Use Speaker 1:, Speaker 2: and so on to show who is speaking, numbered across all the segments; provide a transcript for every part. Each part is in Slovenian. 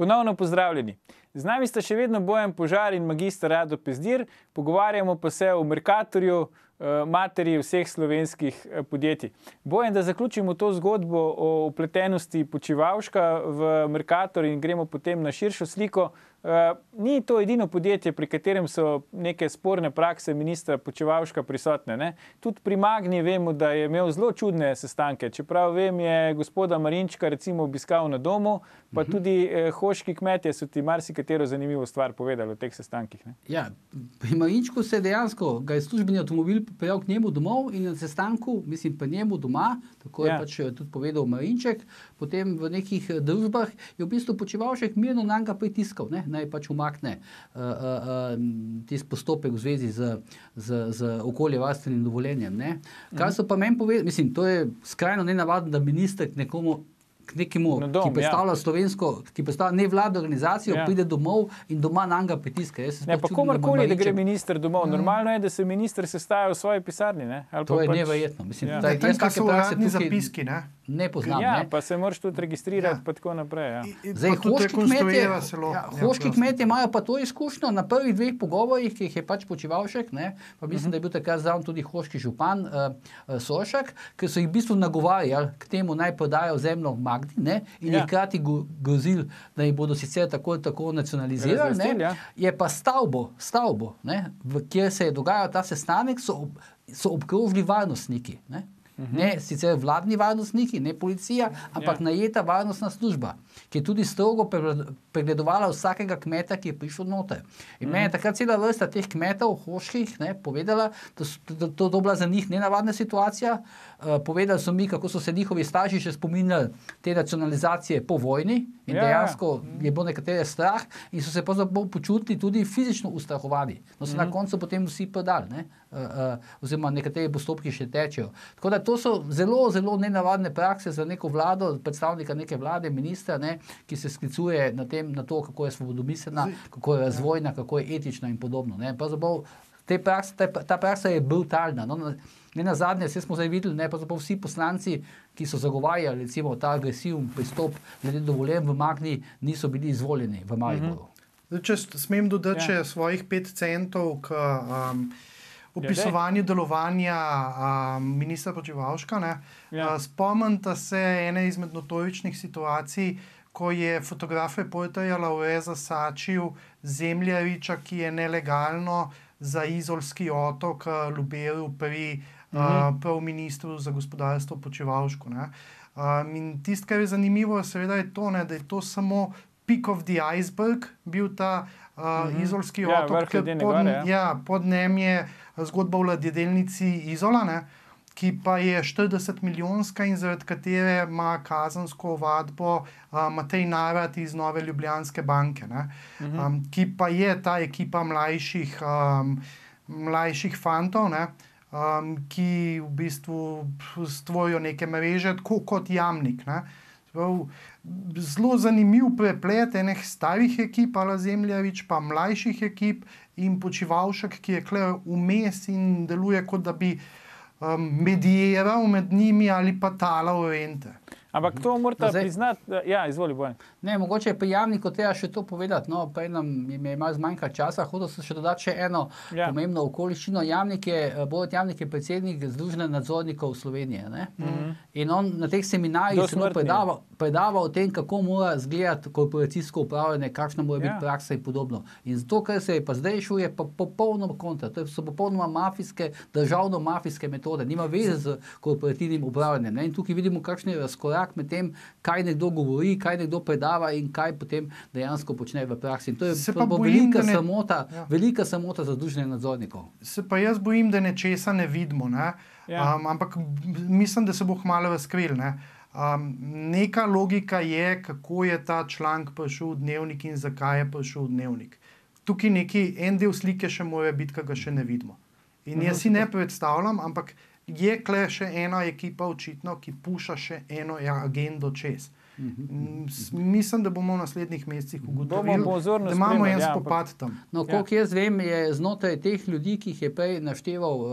Speaker 1: Ponovno pozdravljeni. Z nami sta še vedno Bojan Požar in magister Rado Pezdir. Pogovarjamo pa se o Mercatorju, materi vseh slovenskih podjetij. Bojan, da zaključimo to zgodbo o vpletenosti Počivalška v Mercator in gremo potem na širšo sliko. Ni to edino podjetje, pri katerem so neke sporne prakse ministra Počivalška prisotne, ne? Tudi pri Magni vemo, da je imel zelo čudne sestanke. Čeprav vem, je gospoda Marinčka recimo obiskal na domu, pa tudi hoški kmetje so ti marsikatero zanimivo stvar povedali o teh sestankih, ne?
Speaker 2: Ja, pri Marinčku se dejansko, ga je službeni avtomobil pripeljal k njemu domov in na sestanku, mislim, pri njemu doma, tako je pač tudi povedal Marinček, potem v nekih družbah je v bistvu Počivalšek mirno nanj pritiskal, ne? Naj pač umakne tisti postopek v zvezi z okoljevarstvenim dovoljenjem, ne. Kar so pa meni povedali, mislim, to je skrajno nenavadno, da minister k nekemu, ki predstavlja slovensko, ki predstavlja nevladno organizacijo, pride domov in doma nanj pritiska.
Speaker 1: Ne, pa komorkoli, da gre minister domov. Normalno je, da se minister sestaja v svoji pisarni, ne?
Speaker 2: To je neverjetno. Mislim,
Speaker 3: Tam so uradni zapiski, ne?
Speaker 2: Ne poznam,
Speaker 1: ja,
Speaker 2: ne?
Speaker 1: Pa se moraš tudi registrirati, pa tako naprej, ja.
Speaker 2: Zdaj, hoški kmetje imajo pa to izkušnjo na prvih dveh pogovorih, ki jih je pač Počivalšek, ne? Pa mislim, da je bil takrat zraven tudi hoški župan Soršak, ker so jih v bistvu nagovarjali k temu, naj prodajo zemljo v Magdi, ne? In je hkrati grozil, da jih bodo sicer tako nacionalizirali, ne? Je pa stavbo, ne? Kjer se je dogajal ta sestanek, so obkrožili varnostniki, ne? Ne sicer vladni varnostniki, ne policija, ampak najeta varnostna služba, ki je tudi strogo pregledovala vsakega kmeta, ki je prišel noter. In meni je takrat cela vrsta teh kmetov, hoških, ne, povedala, da to bila za njih nenavadna situacija. Povedali so mi, kako so se njihovi starši še spominjali te nacionalizacije po vojni in dejansko je bilo nekatere strah in so se pravzaprav počutili tudi fizično ustrahovani. No, so na koncu potem vsi prodali, ne? Oziroma nekateri postopki še tečejo. Tako da to so zelo, zelo nenavadne prakse za neko vlado, predstavnika neke vlade, ministra, ne, ki se sklicuje na to, kako je svobodomiselna, kako je razvojna, kako je etična in podobno, ne. Pravzaprav ta praksa je brutalna. No, ne nazadnje, smo zdaj videli, ne, pravzaprav vsi poslanci, ki so zagovarjali recimo ta agresiven pristop glede dovoljenj v Magni, niso bili izvoljeni v Mariboru.
Speaker 3: Če smem dodati še svojih 5 centov k opisovanju delovanja ministra Počivalška, ne. Spomnite se ene izmed notoričnih situacij, ko je fotograf Reporterja Lavre zasačil Zemljariča, ki je nelegalno za izolski otok luberil pri prav ministru za gospodarstvo Počivalšku, ne. In tisto, kar je zanimivo, seveda je to, ne, da je to samo peak of the iceberg bil ta izolski otok, pod njem je zgodba o ladjedelnici Izola, ne, ki pa je 40-milijonska in zaradi katere ima kazensko ovadbo Matej Narat iz Nove Ljubljanske banke, ne, ki pa je ta ekipa mlajših fantov, ne, ki v bistvu stvorijo neke mreže, tako kot Jamnik, ne. Zelo zanimiv preplet enih starih ekip, ala Zemljarič, pa mlajših ekip in Počivalšek, ki je kle vmes in deluje, kot da bi medijeral med njimi ali pa talal rente.
Speaker 1: Ampak to morate priznati, ja, izvoli, Bojan.
Speaker 2: Ne, mogoče je pri Jamniku treba še to povedati, no, prej nam je malo zmanjkalo časa, hotel sem še dodati še eno pomembno okoliščino. Borut Jamnik je predsednik Združenja nadzornikov Slovenije, ne? In on na teh seminarjih celo predava o tem, kako mora izgledati korporacijsko upravljanje, kakšna mora biti praksa in podobno. In zato, kar se je pa zdaj šel, je pa popolnoma kontra. To so popolnoma državno-mafijske metode. Nima veze z korporativnim upravljanjem, ne? In tukaj vidimo, kakšen je razkorak med tem, kaj nekdo govori, kaj nekdo predava in kaj potem dejansko počne v praksi. In to je velika samota za Združenje nadzornikov.
Speaker 3: Se pa jaz bojim, da nečesa ne vidimo, ne? Ampak mislim, da se bo kmalu razkril, ne? Neka logika je, kako je ta članek prišel v Dnevnik in zakaj je prišel v Dnevnik. Tukaj en del slike še mora biti, ki ga še ne vidimo. In jaz si ne predstavljam, ampak je kle še ena ekipa očitno, ki puša še eno agendo čez. Mislim, da bomo v naslednjih mesecih ugotovili, da imamo en spopad tam.
Speaker 2: No, koliko jaz vem, je znotraj teh ljudi, ki jih je prej našteval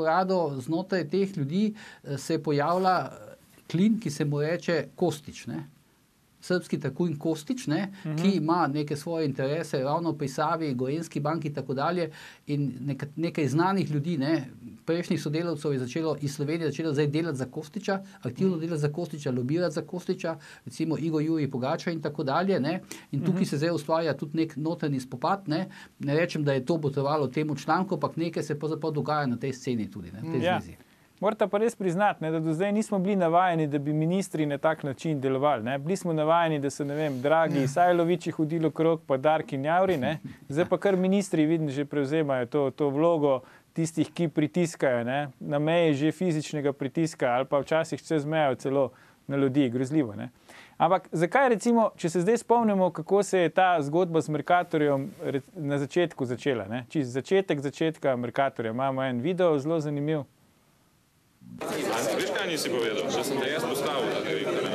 Speaker 2: Rado, znotraj teh ljudi se je pojavila klin, ki se mu reče Kostić, ne? srpski tajkun Kostić, ne, ki ima neke svoje interese ravno pri Savi, Gorenjski banki in tako dalje in nekaj znanih ljudi, ne, prejšnjih sodelavcev je začelo iz Slovenije zdaj delati za Kostića, aktivno delati za Kostića, lobirati za Kostića, recimo Igor Jurij Pogačar in tako dalje, ne, in tukaj se zdaj ustvarja tudi nek notranji spopad, ne rečem, da je to botrovalo temu članku, ampak nekaj se pravzaprav dogaja na tej sceni tudi, ne, tej zvezi.
Speaker 1: Morate pa res priznati, ne, da do zdaj nismo bili navajeni, da bi ministri na tak način delovali. Ne. Bili smo navajeni, da so, ne vem, Dragi Sajlovići hodili okrog, pa Darki Njavri, ne. Zdaj pa kar ministri, vidim, že prevzemajo to vlogo tistih, ki pritiskajo, ne, na meji že fizičnega pritiska ali pa včasih čez mejo celo na ljudi, grozljivo. Ne. Ampak zakaj recimo, če se zdaj spomnimo, kako se je ta zgodba z Mercatorjem na začetku začela, ne? Čist začetka Mercatorja. Imamo en video, zelo zanimiv.
Speaker 4: Veš, kaj nisi povedal? Da sem te jaz postavil za direktorja.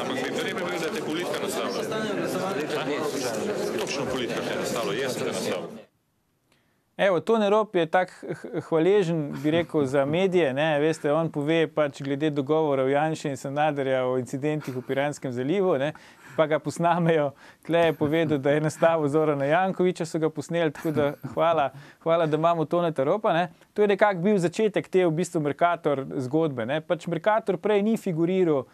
Speaker 4: Ampak mi pa ne bi da te politika nastavlja. Točno politika te nastavlja, jaz sem te nastavil.
Speaker 1: Evo, Tone Rop je tak hvaležen, bi rekel, za medije, ne, veste, on pove pač glede dogovorov Janše in Sanaderja o incidentih v Piranskem zalivu, ne, pa ga posnamejo, tle je povedal, da je nastavil Zorana Jankovića, so ga posneli, tako da hvala, da imamo Toneta Ropa, ne. To je nekako bil začetek te v bistvu Mercator zgodbe, ne, pač Mercator prej ni figuriral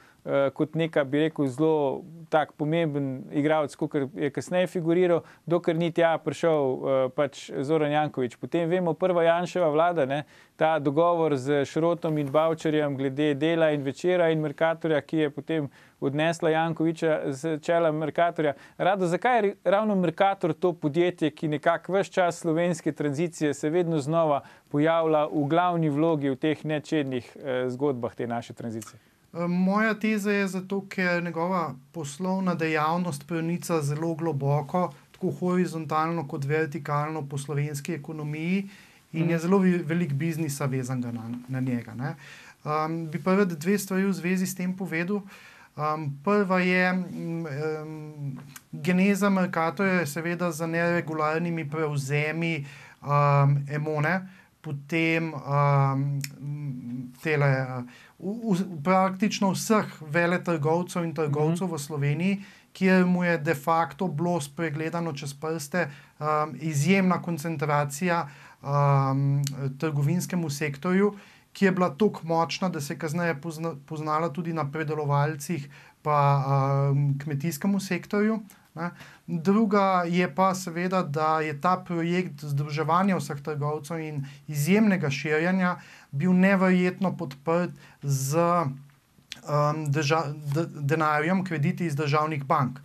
Speaker 1: kot neka, bi rekel, zelo tak pomemben igralec, kot je kasneje figuriral, dokler ni tja prišel pač Zoran Janković. Potem vemo, prva Janševa vlada, ne, ta dogovor z Šrotom in Bavčarjem glede Dela in Večera in Mercatorja, ki je potem odnesla Jankovića z čela Mercatorja. Rado, zakaj je ravno Mercator to podjetje, ki nekako ves čas slovenske tranzicije se vedno znova pojavlja v glavni vlogi v teh nečednih zgodbah te naše tranzicije?
Speaker 3: Moja teza je zato, ker njegova poslovna dejavnost pronica zelo globoko, tako horizontalno kot vertikalno po slovenski ekonomiji in je zelo velik biznisa vezanega na njega. Ne. Bi pa rad dve stvari v zvezi s tem povedal. Prva je, geneza Mercatorja je seveda za neregularnimi prevzemi Emone, potem praktično vseh veletrgovcev in trgovcev v Sloveniji, kjer mu je de facto bilo spregledano čez prste izjemna koncentracija trgovinskemu sektorju, ki je bila toliko močna, da se je kasneje poznala tudi na predelovalcih pa kmetijskemu sektorju. Ne. Druga je pa seveda, da je ta projekt združevanja vseh trgovcev in izjemnega širjenja bil neverjetno podprt z denarjem, krediti iz državnih bank.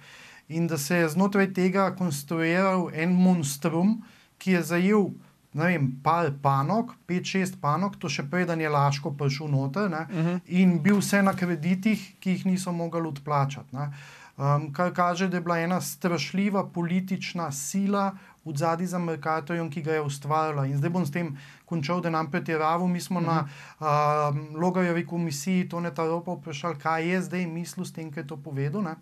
Speaker 3: In da se je znotraj tega konstruiral en monstrum, ki je zajel, ne vem, par panog, 5-6 panog, to še preden je Laško prišel noter, ne, in bil vse na kreditih, ki jih niso mogli odplačati. Ne. Kar kaže, da je bila ena strašljiva politična sila v zadnji za Mercatorjem, ki ga je ustvarjala. In zdaj bom s tem končal, da nam pretiraval. Mi smo na Logarjevi komisiji Toneta Ropa vprašali, kaj je zdaj mislil s tem, kaj je to povedal. Ne?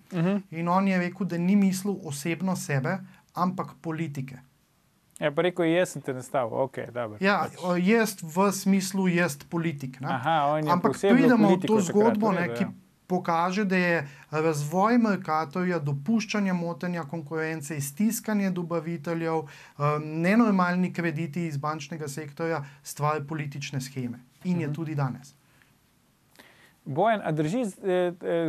Speaker 3: In on je rekel, da ni mislil osebno sebe, ampak politike.
Speaker 1: Ja, pa rekel, jaz sem te nastavil, ok, dobro.
Speaker 3: Ja, jaz v smislu jaz politik. Ne?
Speaker 1: Aha, on je
Speaker 3: ampak
Speaker 1: posebno
Speaker 3: pridemo v
Speaker 1: politiko
Speaker 3: to zgodbo,
Speaker 1: takrat,
Speaker 3: ne, ki pokaže, da je razvoj Mercatorja, dopuščanje motenja konkurence, iztiskanje dobaviteljev, nenormalni krediti iz bančnega sektorja stvar politične sheme. In je tudi danes.
Speaker 1: Bojan, a drži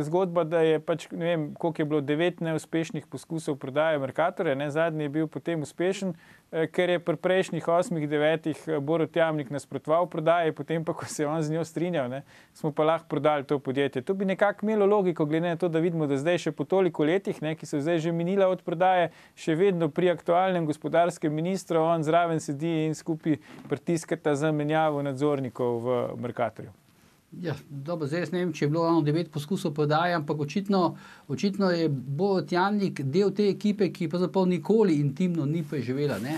Speaker 1: zgodba, da je pač, ne vem, koliko je bilo 9 neuspešnih poskusov prodaje Mercatorja, ne, zadnji je bil potem uspešen, ker je pri prejšnjih 8-9 Borut Jamnik nasprotoval prodaji, potem pa, ko se je on z njo strinjal, ne, smo pa lahko prodali to podjetje. To bi nekako imelo logiko, glede na to, da vidimo, da zdaj še po toliko letih, ne, ki so zdaj že minila od prodaje, še vedno pri aktualnem gospodarskem ministru, on zraven sedi in skupaj pritiskata za menjavo nadzornikov v Mercatorju.
Speaker 2: Ja, dobro, zdaj jaz ne vem, če je bilo ravno 9 poskusov prodaje, ampak očitno je Borut Jamnik del te ekipe, ki pravzaprav nikoli intimno ni preživela, ne?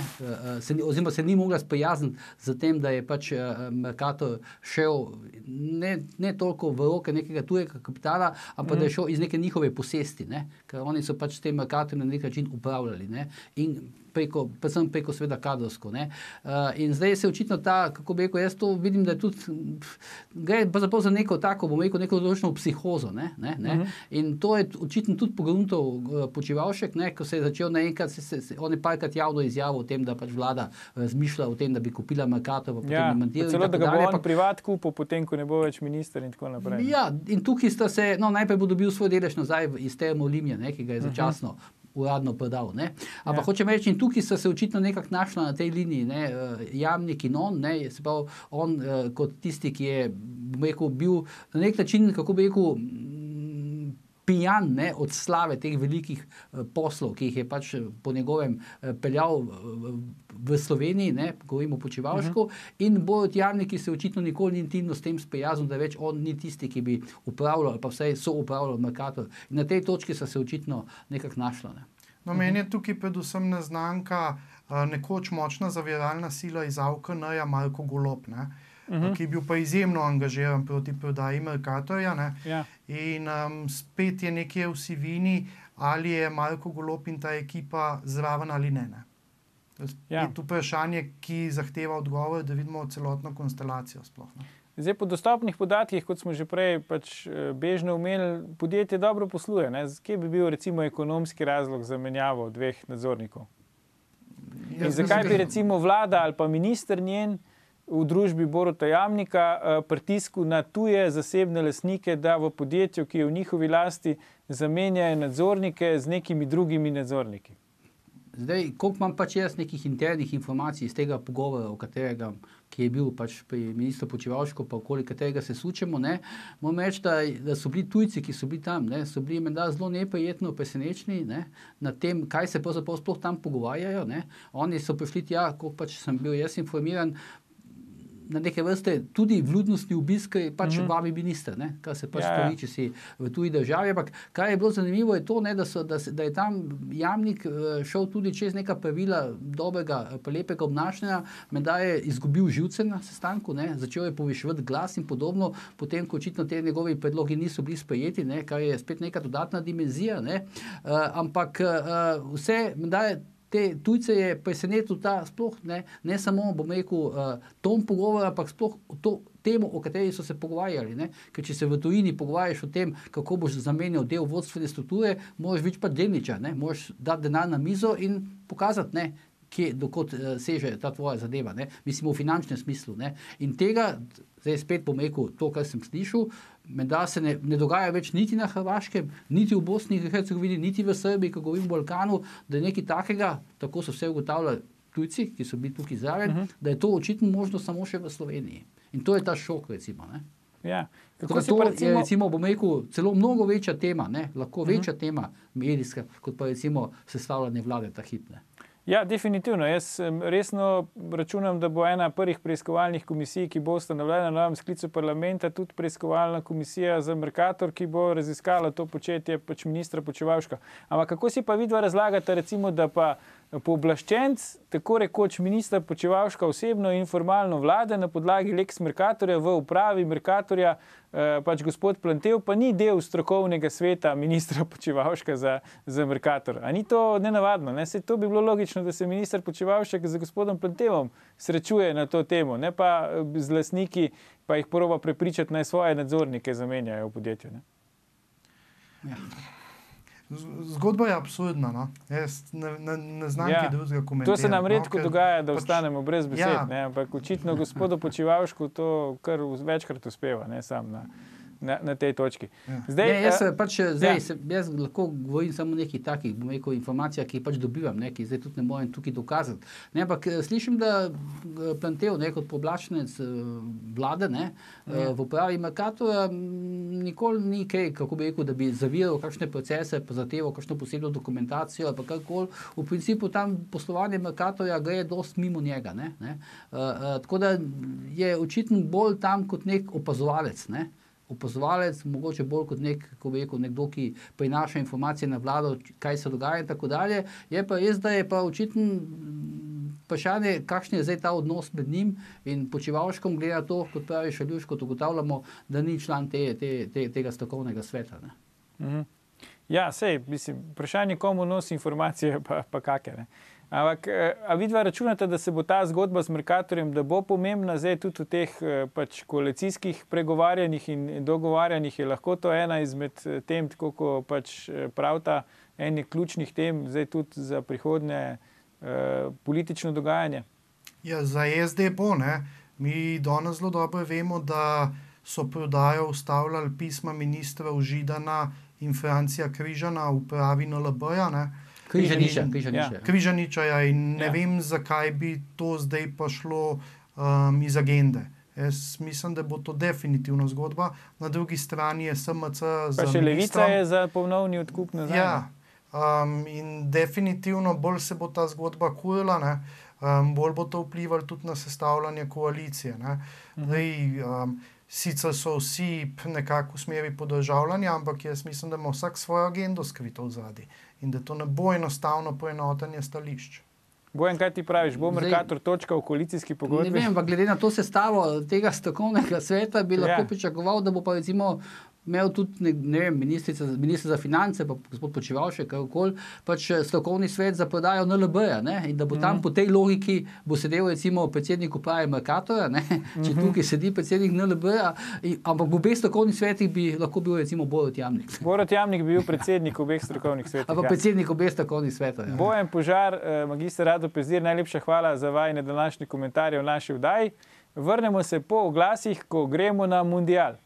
Speaker 2: Oziroma se ni mogla sprijazniti z tem, da je pač Mercator šel ne toliko v roke nekega tujega kapitala, ampak da je šel iz neke njihove posesti, ne? Ker oni so pač s tem Mercatorjem na nek način upravljali, ne? In predvsem preko seveda kadrovsko. Ne? In zdaj se očitno ta, kako bi rekel, jaz to vidim, da je tudi, gre pravzaprav za neko tako, bom rekel, neko določeno psihozo. In to je očitno tudi pogruntal Počivalšek, ko se je začel naenkrat, on je parkrat javno izjavil o tem, da pač vlada razmišlja o tem, da bi kupila Mercator, pa potem demantiral.
Speaker 1: Celo da ga bo on privat kupil, potem, ko ne bo več minister in tako naprej.
Speaker 2: Ja, in tukaj sta se, najprej bo dobil svoj delež nazaj iz Termo Olimia, ki ga je začasno uradno prodal. Ampak hočem reči, in tukaj sta se očitno nekako našla na tej liniji, Jamnik in on, se pravi, on kot tisti, ki je, bom rekel, bil na nek način, kako bi rekel, pijan od slave teh velikih poslov, ki jih je pač po njegovem peljal v Sloveniji, govorimo o Počivalšku, in Borut Jamnik, ki se očitno nikoli ni intimno s tem sprijaznil, da več on ni tisti, ki bi upravljal, pa vsaj so upravljal Mercator. In na tej točki so se očitno nekako našla.
Speaker 3: No, meni je tukaj predvsem neznanka nekoč močna zaviralna sila iz AUKN-ja Marko Golob, ki je bil pa izjemno angažiran proti prodaji Mercatorja. In spet je nekje v sivini, ali je Marko Golob in ta ekipa zraven ali ne. Je to vprašanje, ki zahteva odgovor, da vidimo celotno konstelacijo sploh.
Speaker 1: Zdaj, po dostopnih podatkih, kot smo že prej bežno omenili, podjetje dobro posluje. Kje bi bil recimo ekonomski razlog za menjavo dveh nadzornikov? In zakaj bi recimo vlada ali pa minister njen v družbi Boruta Jamnika pritisku na tuje zasebne lastnike, da v podjetju, ki je v njihovi lasti, zamenjajo nadzornike z nekimi drugimi nadzorniki?
Speaker 2: Zdaj, koliko imam pač jaz nekih internih informacij iz tega pogovora, ki je bil pač pri ministru Počivalšku, pa okoli katerega se sučemo, moram reči, da so bili tujci, ki so bili tam, so bili menda zelo neprijetno presenečeni nad tem, kaj se pravzaprav sploh tam pogovarjajo. Oni so prišli tja, koliko pač sem bil jaz informiran, na neke vrste tudi vljudnostni obisk pač vabi minister, kar se pač stori, če si v tuji državi. Ampak kar je bilo zanimivo je to, da je tam Jamnik šel tudi čez neka pravila dobrega, lepega obnašanja, menda je izgubil živce na sestanku, začel je poviševati glas in podobno, potem, ko očitno te njegovi predlogi niso bili sprejeti, kar je spet neka dodatna dimenzija, ampak vse, menda je te tujce je presenetil ta sploh, ne samo, bom rekel, tom pogovora, ampak sploh to temo, o kateri so se pogovarjali. Ker če se v tujini pogovarjaš o tem, kako boš zamenjal del vodstvene strukture, moraš biti pa delničar, moraš dati denar na mizo in pokazati, dokot seže ta tvoja zadeva. Mislim, v finančnem smislu. In tega, zdaj spet bom rekel to, kar sem slišal, menda se ne dogaja več niti na Hrvaškem, niti v Bosni in Hercegovini, niti v Srbiji, ko govorim o Balkanu, da je nekaj takega, tako so vse ugotavljali tujci, ki so bili tukaj zraven, da je to očitno možno samo še v Sloveniji. In to je ta šok, recimo. To je, recimo, bom rekel, celo mnogo večja tema, lahko večja tema medijska, kot pa recimo sestavljanje vlade ta hip.
Speaker 1: Ja, definitivno. Jaz resno računam, da bo ena prvih preiskovalnih komisij, ki bo ustanovljena na novem sklicu parlamenta, tudi preiskovalna komisija za Mercator, ki bo raziskala to početje pač ministra Počivalška. Ampak kako si pa vidva razlagate, recimo, da pa pooblaščenec, tako rekoč ministra Počivalška osebno in formalno vlade na podlagi Lex Mercatorja v upravi Mercatorja, pač gospod Plantev, pa ni del strokovnega sveta ministra Počivalška za Mercator. A ni to nenavadno? Saj to bi bilo logično, da se minister Počivalšek z gospodom Plantevom srečuje na to temo, ne pa z lastniki, pa jih proba prepričati, naj svoje nadzornike zamenjajo v podjetju.
Speaker 3: Ja. Zgodba je absurdna, Jaz ne znam kaj drugega komentirati.
Speaker 1: To se nam redko dogaja, da ostanemo brez besed, ampak očitno gospodu Počivalšku to kar večkrat uspeva, sam na tej točki.
Speaker 2: Jaz lahko govorim samo nekaj takih, bom rekel, informacijah, ki pač dobivam, ki zdaj tudi ne morem tukaj dokazati. Ampak slišim, da Plantev, kot pooblaščenec vlade, v upravi Mercatorja nikoli ni kaj, kako bi rekel, da bi zaviral kakšne procese, pa zahteval kakšno posebno dokumentacijo ali pa karkoli. V principu tam poslovanje Mercatorja gre dosti mimo njega. Tako da je očitno bolj tam kot nek opazovalec. Opazovalec, mogoče bolj kot nekdo, ki prinaša informacije na vlado, kaj se dogaja in tako dalje. Je pa res, da je pa očitno vprašanje, kakšen je zdaj ta odnos med njim in Počivalškom, gleda to, kot pravi Šaljuš, kot ugotavljamo, da ni član tega strokovnega sveta.
Speaker 1: Ja, sej, mislim, vprašanje, komu nosi informacije, pa kake, ne. Ampak, a vidva računate, da se bo ta zgodba z Mercatorjem, da bo pomembna zdaj tudi v teh pač koalicijskih pregovarjanjih in dogovarjanjih, je lahko to ena izmed tem, tako kot pač pravita, enih ključnih tem, zdaj tudi za prihodnje politično dogajanje?
Speaker 3: Ja, za SD bo, ne. Mi danes zelo dobro vemo, da so prodajo ustavljali pisma ministra Židana in Francija Križana v upravi NLB-ja, ne. Križaniča, ja, in ne vem, zakaj bi to zdaj pa šlo iz agende. Jaz mislim, da bo to definitivno zgodba. Na drugi strani je SMC za
Speaker 1: pa še Levica je za ponovni odkup nazaj.
Speaker 3: Ja, in definitivno bolj se bo ta zgodba kurila, ne. Bolj bo to vplivalo tudi na sestavljanje koalicije, ne. Zdaj, sicer so vsi nekako v smeri podržavljanja, ampak jaz mislim, da ima vsak svojo agendo skrito vzadaj in da to ne bo enostavno poenotenje stališč.
Speaker 1: Bojan, kaj ti praviš? Bo Mercator točka v koalicijski pogodbi?
Speaker 2: Ne vem, pa glede na to sestavo tega strokovnega sveta bi lahko pričakoval, da bo pa recimo imel tudi, ne vem, minister za finance, pa gospod Počivalšek, kakokoli, pač strokovni svet za prodajo NLB-ja, ne, in da bo tam po tej logiki bo sedel recimo predsednik uprave Mercatorja, ne, če tukaj sedi predsednik NLB-ja, ampak v obeh strokovnih svetih bi lahko bil recimo Borut Jamnik.
Speaker 1: Borut Jamnik bi bil predsednik obeh strokovnih svetih.
Speaker 2: Ampak predsednik obeh strokovnih svetov, ja.
Speaker 1: Bojan Požar, magister Rado Pezdir, najlepša hvala za vajine današnje komentarje v naši vdaji. Vrnemo se po oglasih, ko gremo na mundial.